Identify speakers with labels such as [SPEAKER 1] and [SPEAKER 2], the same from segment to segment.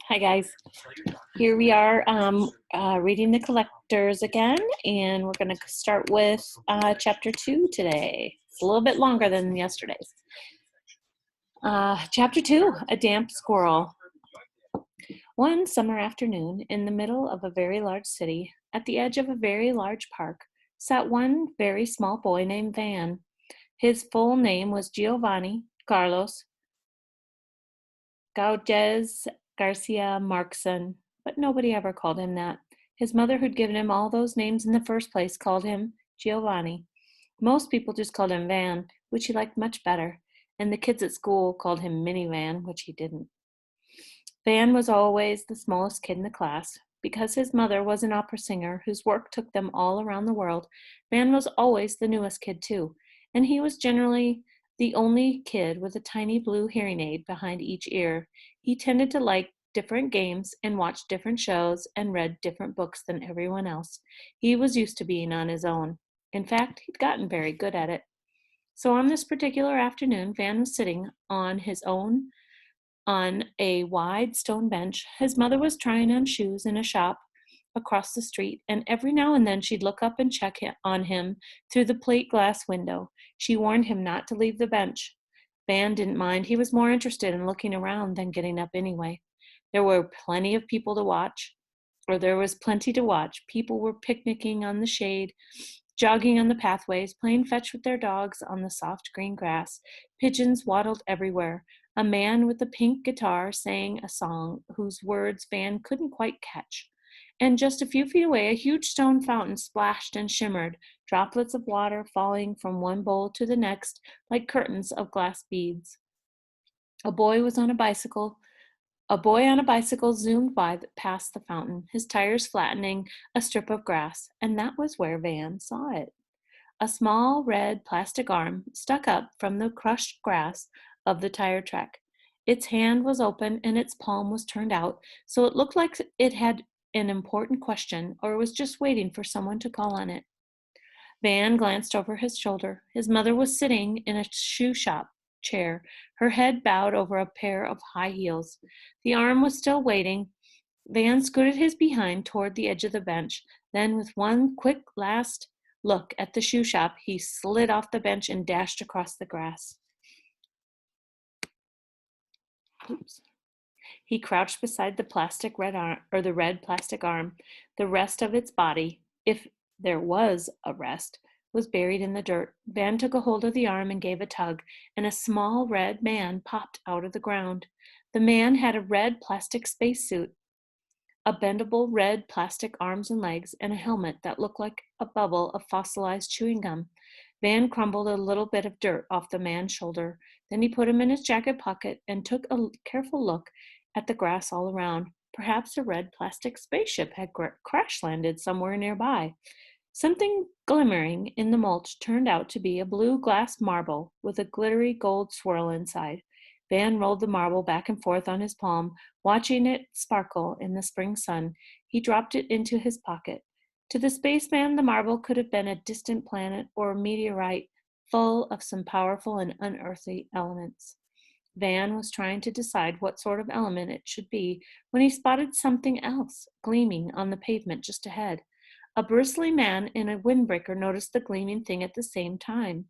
[SPEAKER 1] Hi guys, here we are reading the collectors again, and we're going to start with chapter 2 today. It's a little bit longer than yesterday's. Chapter 2, A Damp Squirrel. One summer afternoon, in the middle of a very large city, at the edge of a very large park, sat one very small boy named Van. His full name was Giovanni Carlos Gaudez Garcia Markson, but nobody ever called him that. His mother, who'd given him all those names in the first place, called him Giovanni. Most people just called him Van, which he liked much better, and the kids at school called him Minivan, which he didn't. Van was always the smallest kid in the class. Because his mother was an opera singer whose work took them all around the world, Van was always the newest kid too, and he was generally the only kid with a tiny blue hearing aid behind each ear. He tended to like different games and watch different shows and read different books than everyone else. He was used to being on his own. In fact, he'd gotten very good at it. So on this particular afternoon, Van was sitting on his own on a wide stone bench. His mother was trying on shoes in a shop across the street, and every now and then she'd look up and check on him through the plate glass window. She warned him not to leave the bench. Van didn't mind. He was more interested in looking around than getting up anyway. There were plenty of people to watch, or there was plenty to watch. People were picnicking on the shade, jogging on the pathways, playing fetch with their dogs on the soft green grass. Pigeons waddled everywhere. A man with a pink guitar sang a song whose words Van couldn't quite catch. And just a few feet away, a huge stone fountain splashed and shimmered, droplets of water falling from one bowl to the next like curtains of glass beads. A boy on a bicycle zoomed by past the fountain, his tires flattening a strip of grass, and that was where Van saw it. A small red plastic arm stuck up from the crushed grass of the tire track. Its hand was open and its palm was turned out, so it looked like it had an important question or was just waiting for someone to call on it. Van glanced over his shoulder. His mother was sitting in a shoe shop chair, her head bowed over a pair of high heels. The arm was still waiting. Van scooted his behind toward the edge of the bench. Then, with one quick last look at the shoe shop, he slid off the bench and dashed across the grass. Oops. He crouched beside the red plastic arm. The rest of its body, if there was a rest, was buried in the dirt. Van took a hold of the arm and gave a tug, and a small red man popped out of the ground. The man had a red plastic spacesuit, a bendable red plastic arms and legs, and a helmet that looked like a bubble of fossilized chewing gum. Van crumbled a little bit of dirt off the man's shoulder. Then he put him in his jacket pocket and took a careful look at the grass all around. Perhaps a red plastic spaceship had crash landed somewhere nearby. Something glimmering in the mulch turned out to be a blue glass marble with a glittery gold swirl inside. Van rolled the marble back and forth on his palm, watching it sparkle in the spring sun. He dropped it into his pocket. To the spaceman, the marble could have been a distant planet or a meteorite full of some powerful and unearthly elements. Van was trying to decide what sort of element it should be when he spotted something else gleaming on the pavement just ahead. A bristly man in a windbreaker noticed the gleaming thing at the same time.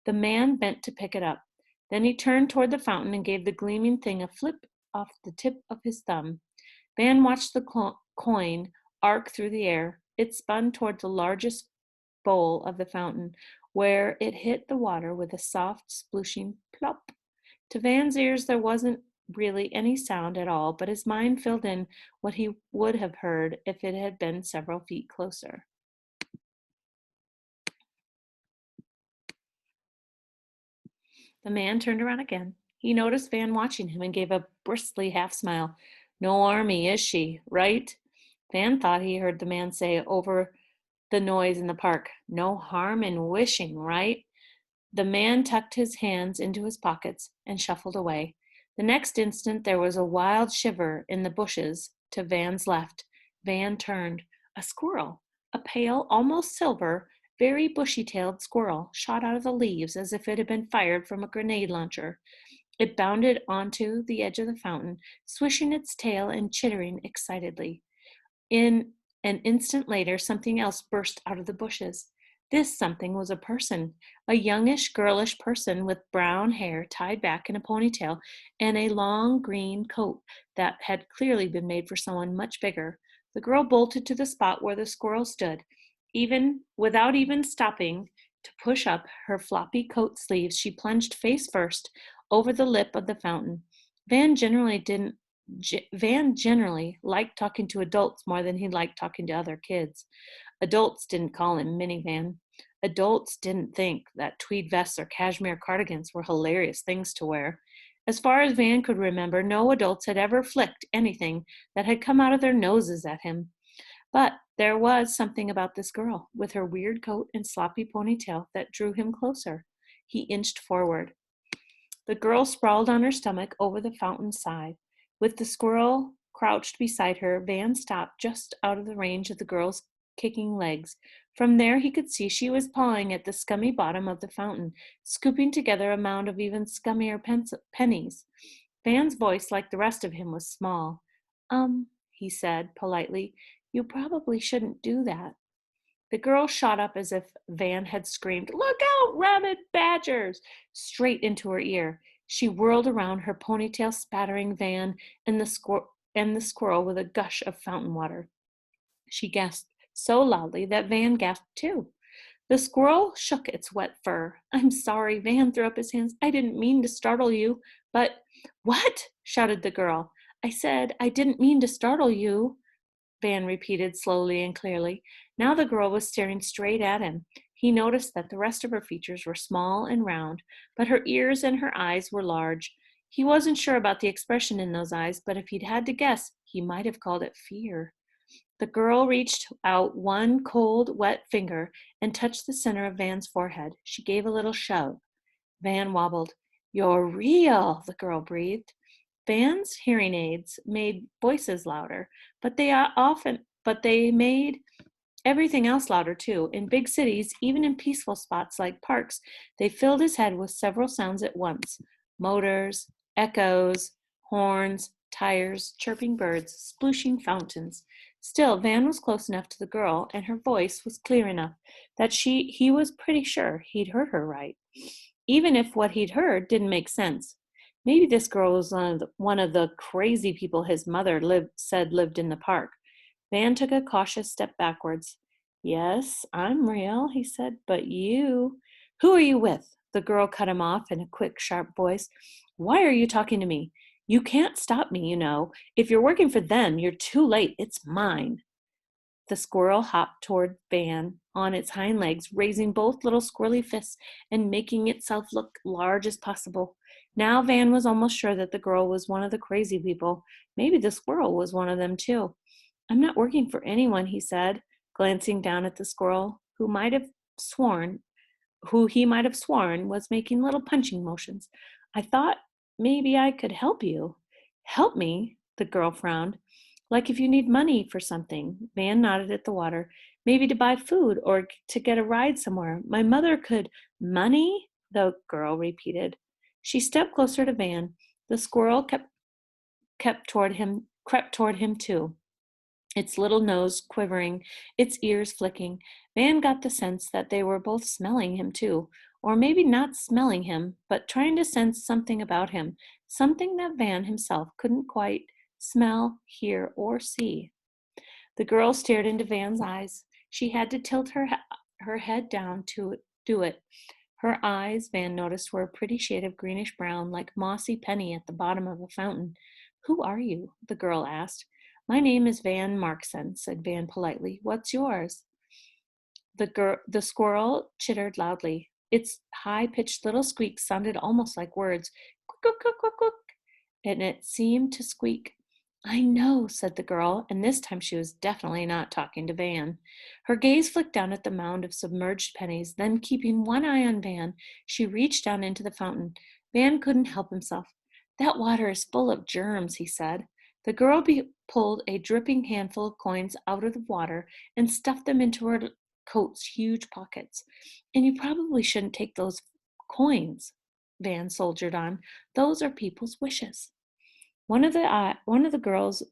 [SPEAKER 1] The man bent to pick it up. Then he turned toward the fountain and gave the gleaming thing a flip off the tip of his thumb. Van watched the coin arc through the air. It spun toward the largest bowl of the fountain, where it hit the water with a soft, splooshing plop. To Van's ears, there wasn't really any sound at all, but his mind filled in what he would have heard if it had been several feet closer. The man turned around again. He noticed Van watching him and gave a bristly half smile. No army, is she, right? Van thought he heard the man say over the noise in the park, no harm in wishing, right? The man tucked his hands into his pockets and shuffled away. The next instant there was a wild shiver in the bushes to Van's left. Van turned. A squirrel, a pale, almost silver, very bushy-tailed squirrel, shot out of the leaves as if it had been fired from a grenade launcher. It bounded onto the edge of the fountain, swishing its tail and chittering excitedly. In an instant later, something else burst out of the bushes. This something was a person, a youngish, girlish person with brown hair tied back in a ponytail and a long green coat that had clearly been made for someone much bigger. The girl bolted to the spot where the squirrel stood. Even without even stopping to push up her floppy coat sleeves, she plunged face first over the lip of the fountain. Van generally didn't Van generally liked talking to adults more than he liked talking to other kids. Adults didn't call him Minivan. Adults didn't think that tweed vests or cashmere cardigans were hilarious things to wear. As far as Van could remember, no adults had ever flicked anything that had come out of their noses at him. But there was something about this girl, with her weird coat and sloppy ponytail, that drew him closer. He inched forward. The girl sprawled on her stomach over the fountain's side. With the squirrel crouched beside her, Van stopped just out of the range of the girl's kicking legs. From there, he could see she was pawing at the scummy bottom of the fountain, scooping together a mound of even scummier pennies. Van's voice, like the rest of him, was small. He said politely, you probably shouldn't do that. The girl shot up as if Van had screamed, look out, rabid badgers! Straight into her ear. She whirled around, her ponytail spattering Van and the squirrel with a gush of fountain water. She gasped so loudly that Van gasped too. The squirrel shook its wet fur. I'm sorry, Van threw up his hands. I didn't mean to startle you, but what? Shouted the girl. I said I didn't mean to startle you, Van repeated slowly and clearly. Now the girl was staring straight at him. He noticed that the rest of her features were small and round, but her ears and her eyes were large. He wasn't sure about the expression in those eyes, but if he'd had to guess, he might have called it fear. The girl reached out one cold, wet finger and touched the center of Van's forehead. She gave a little shove. Van wobbled. You're real, the girl breathed. Van's hearing aids made voices louder, but they made everything else louder too. In big cities, even in peaceful spots like parks, they filled his head with several sounds at once: motors, echoes, horns, tires, chirping birds, splooshing fountains. Still, Van was close enough to the girl, and her voice was clear enough that he was pretty sure he'd heard her right, even if what he'd heard didn't make sense. Maybe this girl was one of the crazy people his mother said lived in the park. Van took a cautious step backwards. Yes, I'm real, he said, but you. Who are you with? The girl cut him off in a quick, sharp voice. Why are you talking to me? You can't stop me, you know. If you're working for them, you're too late. It's mine. The squirrel hopped toward Van on its hind legs, raising both little squirrely fists and making itself look large as possible. Now Van was almost sure that the girl was one of the crazy people. Maybe the squirrel was one of them too. I'm not working for anyone, he said, glancing down at the squirrel, sworn who he might have sworn was making little punching motions. I thought maybe I could help you. Help me? The girl frowned. Like if you need money for something. Van nodded at the water. Maybe to buy food or to get a ride somewhere. My mother could. Money? The girl repeated. She stepped closer to Van. The squirrel crept toward him too, its little nose quivering, its ears flicking. Van got the sense that they were both smelling him too, or maybe not smelling him, but trying to sense something about him, something that Van himself couldn't quite smell, hear, or see. The girl stared into Van's eyes. She had to tilt her head down to do it. Her eyes, Van noticed, were a pretty shade of greenish brown, like mossy penny at the bottom of a fountain. Who are you? The girl asked. My name is Van Markson, said Van politely. What's yours? The squirrel chittered loudly. Its high-pitched little squeak sounded almost like words. Quack, quack, quack, quack, and it seemed to squeak. I know, said the girl, and this time she was definitely not talking to Van. Her gaze flicked down at the mound of submerged pennies, then keeping one eye on Van, she reached down into the fountain. Van couldn't help himself. That water is full of germs, he said. The girl pulled a dripping handful of coins out of the water and stuffed them into her coat's huge pockets. And you probably shouldn't take those coins. Van soldiered on. Those are people's wishes. One of the girl's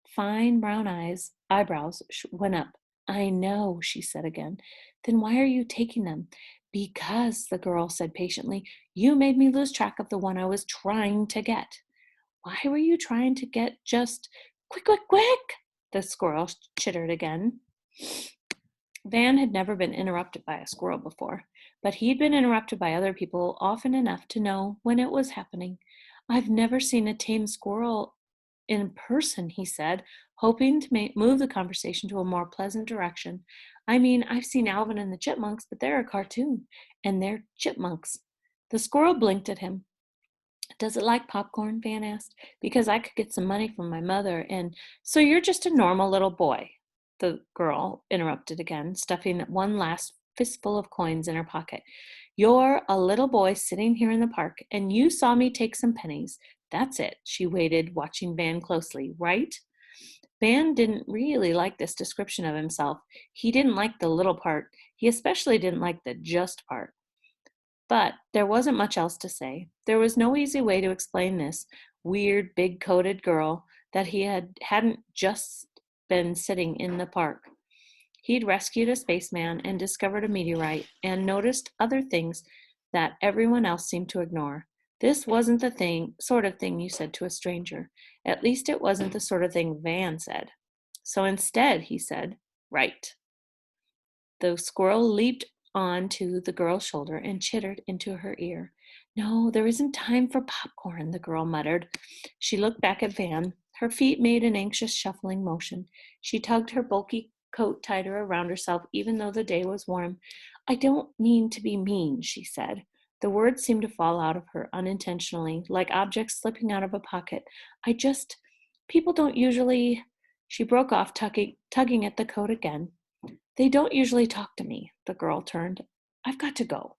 [SPEAKER 1] fine brown eyebrows went up. I know, she said again. Then why are you taking them? Because, the girl said patiently, you made me lose track of the one I was trying to get. Why were you trying to get just quick, quick, quick? The squirrel chittered again. Van had never been interrupted by a squirrel before, but he'd been interrupted by other people often enough to know when it was happening. I've never seen a tame squirrel in person, he said, hoping to move the conversation to a more pleasant direction. I mean, I've seen Alvin and the Chipmunks, but they're a cartoon, and they're chipmunks. The squirrel blinked at him. Does it like popcorn? Van asked. Because I could get some money from my mother, and so you're just a normal little boy, the girl interrupted again, stuffing one last fistful of coins in her pocket. You're a little boy sitting here in the park, and you saw me take some pennies. That's it. She waited, watching Van closely, right? Van didn't really like this description of himself. He didn't like the little part. He especially didn't like the just part. But there wasn't much else to say. There was no easy way to explain this weird, big-coated girl that he hadn't just been sitting in the park. He'd rescued a spaceman and discovered a meteorite and noticed other things that everyone else seemed to ignore. This wasn't the sort of thing you said to a stranger. At least it wasn't the sort of thing Van said. So instead, he said, right. The squirrel leaped on to the girl's shoulder and chittered into her ear. No, there isn't time for popcorn, the girl muttered. She looked back at Van. Her feet made an anxious shuffling motion. She tugged her bulky coat tighter around herself, even though the day was warm. I don't mean to be mean, she said. The words seemed to fall out of her unintentionally, like objects slipping out of a pocket. People don't usually. She broke off, tugging at the coat again. They don't usually talk to me, the girl turned. I've got to go.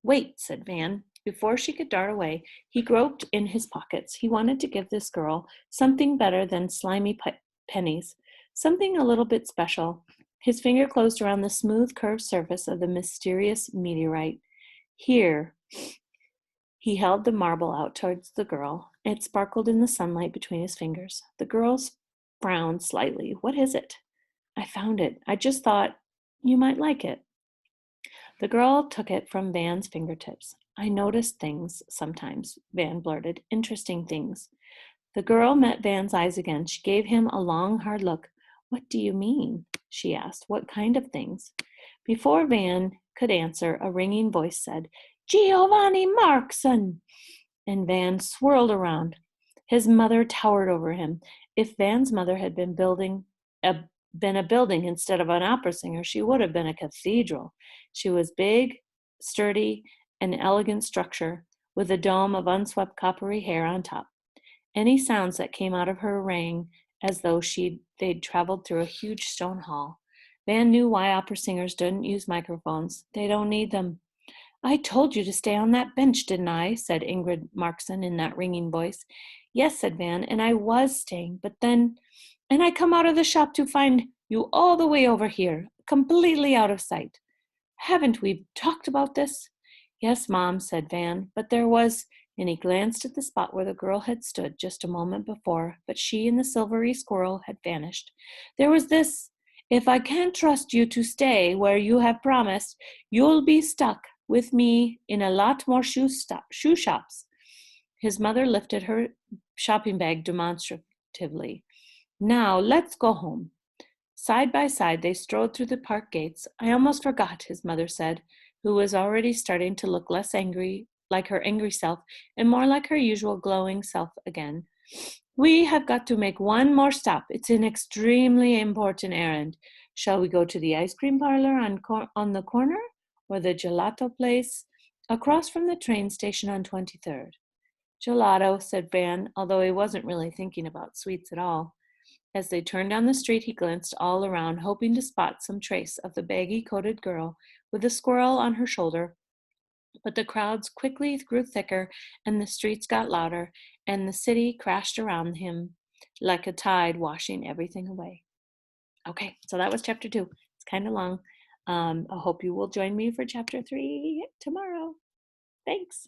[SPEAKER 1] Wait, said Van. Before she could dart away, he groped in his pockets. He wanted to give this girl something better than slimy pennies, something a little bit special. His finger closed around the smooth, curved surface of the mysterious meteorite. Here, he held the marble out towards the girl. It sparkled in the sunlight between his fingers. The girl frowned slightly. What is it? I found it. I just thought you might like it. The girl took it from Van's fingertips. I notice things sometimes, Van blurted. Interesting things. The girl met Van's eyes again. She gave him a long, hard look. What do you mean? She asked. What kind of things? Before Van could answer, a ringing voice said, Giovanni Markson! And Van swirled around. His mother towered over him. If Van's mother had been a building instead of an opera singer, she would have been a cathedral. She was big, sturdy, an elegant structure, with a dome of unswept coppery hair on top. Any sounds that came out of her rang as though they'd traveled through a huge stone hall. Van knew why opera singers didn't use microphones. They don't need them. I told you to stay on that bench, didn't I? Said Ingrid Markson in that ringing voice. Yes, said Van, and I was staying, but then, and I come out of the shop to find you all the way over here, completely out of sight. Haven't we talked about this? Yes, Mom, said Van, but there was, and he glanced at the spot where the girl had stood just a moment before, but she and the silvery squirrel had vanished. There was this, if I can't trust you to stay where you have promised, you'll be stuck with me in a lot more shoe shops. His mother lifted her shopping bag demonstratively. Now, let's go home. Side by side, they strolled through the park gates. I almost forgot, his mother said, who was already starting to look less angry, like her angry self, and more like her usual glowing self again. We have got to make one more stop. It's an extremely important errand. Shall we go to the ice cream parlor on the corner, or the gelato place across from the train station on 23rd? Gelato, said Van, although he wasn't really thinking about sweets at all. As they turned down the street, he glanced all around, hoping to spot some trace of the baggy-coated girl with a squirrel on her shoulder. But the crowds quickly grew thicker, and the streets got louder, and the city crashed around him like a tide washing everything away. Okay, so that was chapter 2. It's kind of long. I hope you will join me for chapter 3 tomorrow. Thanks.